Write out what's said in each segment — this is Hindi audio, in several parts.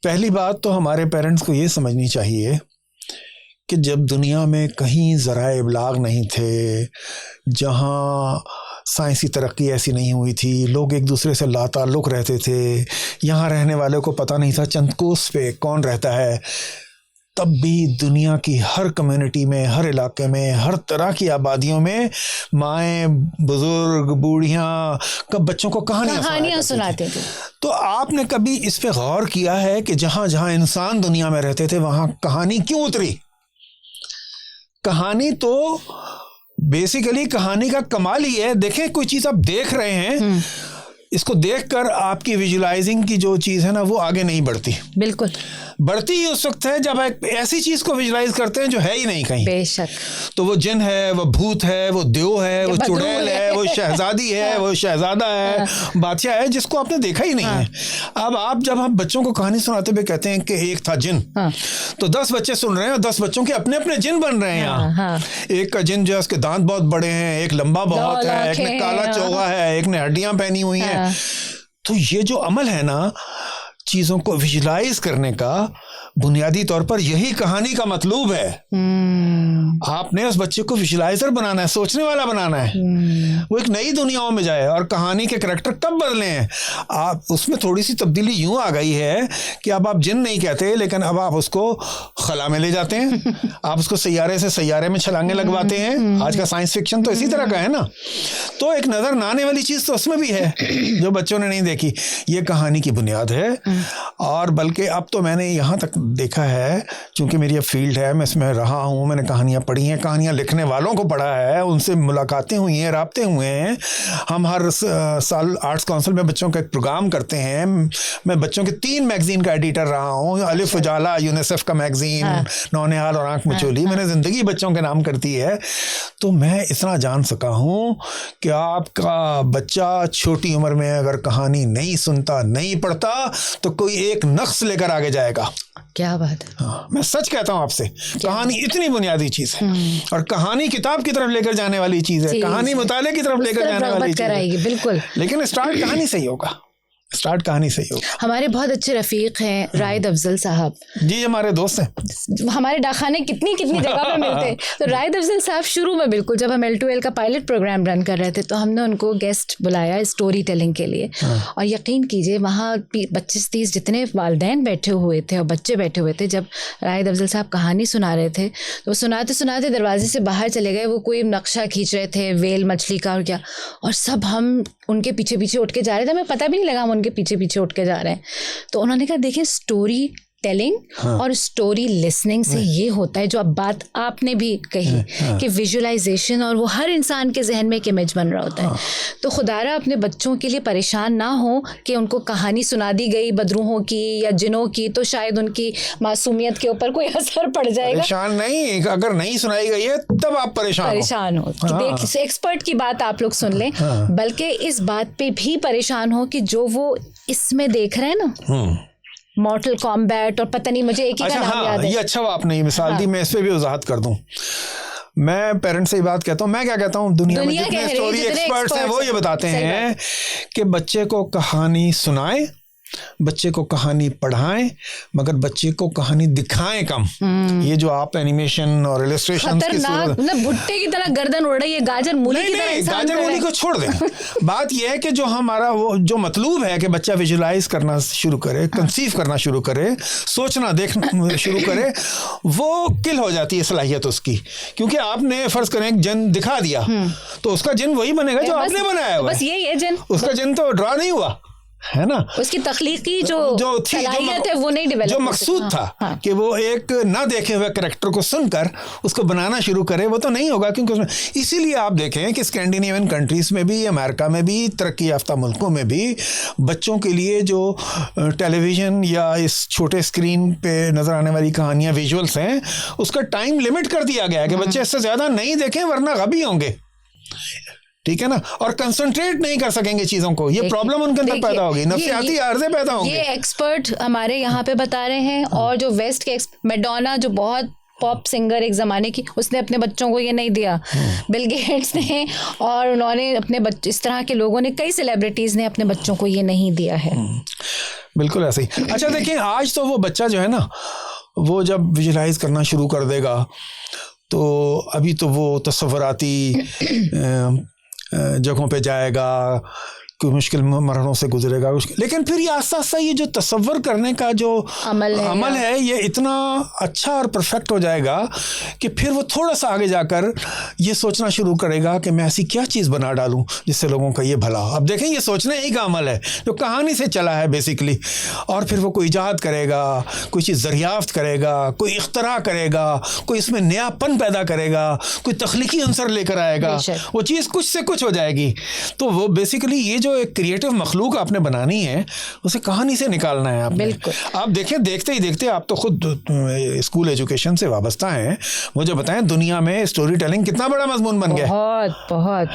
पहली बात तो हमारे पेरेंट्स को ये समझनी चाहिए कि जब दुनिया में कहीं ज़राए इब्लाग नहीं थे, जहाँ साइंसी तरक्की ऐसी नहीं हुई थी, लोग एक दूसरे से लाताल्लुक़ रहते थे, यहाँ रहने वाले को पता नहीं था चंद कोस पे कौन रहता है, तब भी दुनिया की हर कम्युनिटी में, हर इलाके में, हर तरह की आबादियों में माएँ, बुज़ुर्ग, बूढ़ियाँ कब बच्चों को कहानियाँ सुनाते थे। तो आपने कभी इस पे गौर किया है कि जहाँ जहाँ इंसान दुनिया में रहते थे वहाँ कहानी क्यों उतरी? कहानी तो बेसिकली कहानी का कमाल ही है। देखें, कोई चीज़ आप देख रहे हैं, इसको देखकर आपकी विजुलाइजिंग की जो चीज़ है ना वो आगे नहीं बढ़ती। बिल्कुल बढ़ती ही उस वक्त है जब एक ऐसी चीज़ को विजुलाइज करते हैं जो है ही नहीं कहीं। बेशक। तो वो जिन है, वो भूत है, वो देव है, वो चुड़ैल है, वो शहजादी है, वो शहजादा है, बादशाह है, जिसको आपने देखा ही नहीं है। अब आप जब हम बच्चों को कहानी सुनाते हुए कहते हैं कि एक था जिन, तो 10 बच्चे सुन रहे हैं और 10 बच्चों के अपने अपने जिन बन रहे हैं यहाँ। एक का जिन जो है उसके दांत बहुत बड़े हैं, एक लंबा बहुत है, एक ने काला चोगा है, एक ने हड्डियां पहनी हुई हैं। तो ये जो अमल है ना चीज़ों को विजुलाइज करने का, बुनियादी तौर पर यही कहानी का मतलब है। आपने उस बच्चे को विजुलाइजर बनाना है, सोचने वाला बनाना है, वो एक नई दुनियाओं में जाए। और कहानी के करैक्टर कब बदले हैं? आप उसमें थोड़ी सी तब्दीली यूं आ गई है कि अब आप जिन नहीं कहते, लेकिन अब आप उसको खला में ले जाते हैं, आप उसको सैयारे से सैयारे में छलांगे लगवाते हैं। आज का साइंस फिक्शन तो इसी तरह का है ना। तो एक नजर ना आने वाली चीज़ तो उसमें भी है जो बच्चों ने नहीं देखी। ये कहानी की बुनियाद है। और बल्कि अब तो मैंने यहाँ तक देखा है, चूंकि मेरी अब फील्ड है, मैं इसमें रहा हूँ, मैंने कहानियाँ पढ़ी हैं, कहानियाँ लिखने वालों को पढ़ा है, उनसे मुलाकातें हुई हैं, राब्ते हुए हैं। हम हर साल आर्ट्स काउंसिल में बच्चों का एक प्रोग्राम करते हैं। मैं बच्चों के 3 मैगजीन का एडिटर रहा हूँ, अलिफ उजाला, यूनिसेफ का मैगजीन, नौनिहाल और आंख मिचोली। मैंने ज़िंदगी बच्चों के नाम कर दी है। तो मैं इतना जान सका हूँ कि आपका बच्चा छोटी उम्र में अगर कहानी नहीं सुनता, नहीं पढ़ता, तो कोई एक नक्श लेकर आगे जाएगा। क्या बात है। हाँ, मैं सच कहता हूँ आपसे, कहानी इतनी बुनियादी चीज है और कहानी किताब की तरफ लेकर जाने वाली चीज है, कहानी मुताले की तरफ लेकर जाने वाली चीज है। बिल्कुल। लेकिन स्टार्ट कहानी से ही होगा, स्टार्ट कहानी से ही होगा। हमारे बहुत अच्छे रफीक हैं रायद अफजल साहब जी, हमारे दोस्त हैं, हमारे डाखाने कितनी जगह पे मिलते हैं। तो रायद अफजल साहब शुरू में बिल्कुल जब हम L2L का पायलट प्रोग्राम रन कर रहे थे तो हमने उनको गेस्ट बुलाया स्टोरी टेलिंग के लिए। और यकीन कीजिए वहाँ 25-30 जितने वालिदैन बैठे हुए थे और बच्चे बैठे हुए थे। जब रायद अफजल साहब कहानी सुना रहे थे तो सुनाते सुनाते दरवाजे से बाहर चले गए। वो कोई नक्शा खींच रहे थे वेल मछली का और क्या, और सब हम उनके पीछे पीछे उठ के जा रहे थे। हमें पता भी नहीं लगा हम उनके पीछे पीछे उठ के जा रहे हैं। तो उन्होंने कहा देखिए, स्टोरी टेलिंग और स्टोरी लिसनिंग से ये होता है जो अब बात आपने भी कही कि विजुअलाइजेशन, और वो हर इंसान के जहन में एक इमेज बन रहा होता है। तो खुदारा अपने बच्चों के लिए परेशान ना हो कि उनको कहानी सुना दी गई बदरूहों की या जिनों की तो शायद उनकी मासूमियत के ऊपर कोई असर पड़ जाएगा। परेशान नहीं, अगर नहीं सुनाई गई है तब आप परेशान हो। देख, एक्सपर्ट की बात आप लोग सुन लें, बल्कि इस बात पे भी परेशान हो कि जो वो इसमें देख रहे हैं ना, मॉर्टल कॉम्बैट और पता नहीं मुझे एक ही का नाम याद है। ये अच्छा आपने ये मिसाल दी, मैं इस पे भी वजाहत कर दूं। मैं पेरेंट्स से ही बात कहता हूँ, मैं क्या कहता हूँ, दुनिया में जितने स्टोरी एक्सपर्ट्स हैं वो ये बताते हैं कि बच्चे को कहानी सुनाएं, बच्चे को कहानी पढ़ाएं, मगर बच्चे को कहानी दिखाएं कम। ये जो आप एनिमेशन और इलस्ट्रेशन की सूरत, भुट्टे की तरह गर्दन उड़ रही है, गाजर मूली की तरह। गाजर मूली को छोड़ दें। बात यह है कि जो हमारा वो जो मतलब है कि बच्चा विजुलाइज करना शुरू करे, कंसीव करना शुरू करे, सोचना देखना शुरू करे, वो किल हो जाती है सलाहियत उसकी। क्योंकि आपने फर्ज करें एक जिन दिखा दिया तो उसका जिन वही बनेगा जो आपने बनाया हुआ है। बस यही है जिन, उसका जिन तो ड्रा नहीं हुआ है ना, उसकी तख्लीकी जो सलाहियत है वो नहीं डेवलप, जो मकसूद था कि वो एक ना देखे हुए कैरेक्टर को सुनकर उसको बनाना शुरू करे, वो तो नहीं होगा। क्योंकि इसीलिए आप देखें कि स्कैंडिनेवियन कंट्रीज में भी, अमेरिका में भी, तरक्की याफ्ता मुल्कों में भी बच्चों के लिए जो टेलीविज़न या इस छोटे स्क्रीन पे नज़र आने वाली कहानियाँ विजुअल्स हैं, उसका टाइम लिमिट कर दिया गया है कि बच्चे इससे ज़्यादा नहीं देखें वरना गबी होंगे। ठीक है ना, और कंसंट्रेट नहीं कर सकेंगे चीजों को, ये प्रॉब्लम उनके अंदर पैदा होगी, नफ्सियाती आर्जे पैदा होंगे। ये एक्सपर्ट हमारे यहाँ पे बता रहे हैं। और जो वेस्ट के मैडोना जो बहुत पॉप सिंगर एक ज़माने की, उसने अपने बच्चों को ये नहीं दिया। बिल गेट्स ने और उन्होंने अपने इस तरह के लोगों ने, कई सेलिब्रिटीज़ ने अपने बच्चों को ये नहीं दिया है। बिल्कुल ऐसे ही। अच्छा देखिए, आज तो वो बच्चा जो है ना, वो जब विजुलाइज करना शुरू कर देगा तो अभी तो वो तस्वुराती जगहों पे जाएगा, कोई मुश्किल मरहलों से गुजरेगा, लेकिन फिर ये आस्ता आस्ता ये जो तसव्वुर करने का जो अमल है ये इतना अच्छा और परफेक्ट हो जाएगा कि फिर वो थोड़ा सा आगे जाकर ये सोचना शुरू करेगा कि मैं ऐसी क्या चीज़ बना डालूं जिससे लोगों का ये भला। अब देखें, ये सोचने ही का अमल है जो कहानी से चला है बेसिकली, और फिर वो कोई इजाद करेगा, कोई चीज़ दरियाफ्त करेगा, कोई इख्तरा करेगा, कोई इसमें नयापन पैदा करेगा, कोई तख्लीकी अंसर लेकर आएगा, वो चीज़ कुछ से कुछ हो जाएगी। तो वो बेसिकली ये जो एक क्रिएटिव मखलूक आपने बनानी है उसे कहानी से निकालना है आपने। आप देखें, देखते ही देखते, आप तो खुद स्कूल एजुकेशन से वाबस्ता हैं, मुझे बताएं दुनिया में स्टोरी टेलिंग कितना बड़ा मजमून बन गया। बहुत बहुत।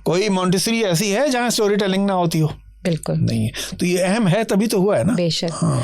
कोई मॉन्टेसरी ऐसी है जहां स्टोरी टेलिंग ना होती हो? बिल्कुल नहीं है। तो ये अहम है, तभी तो हुआ है ना। बेशक। हाँ।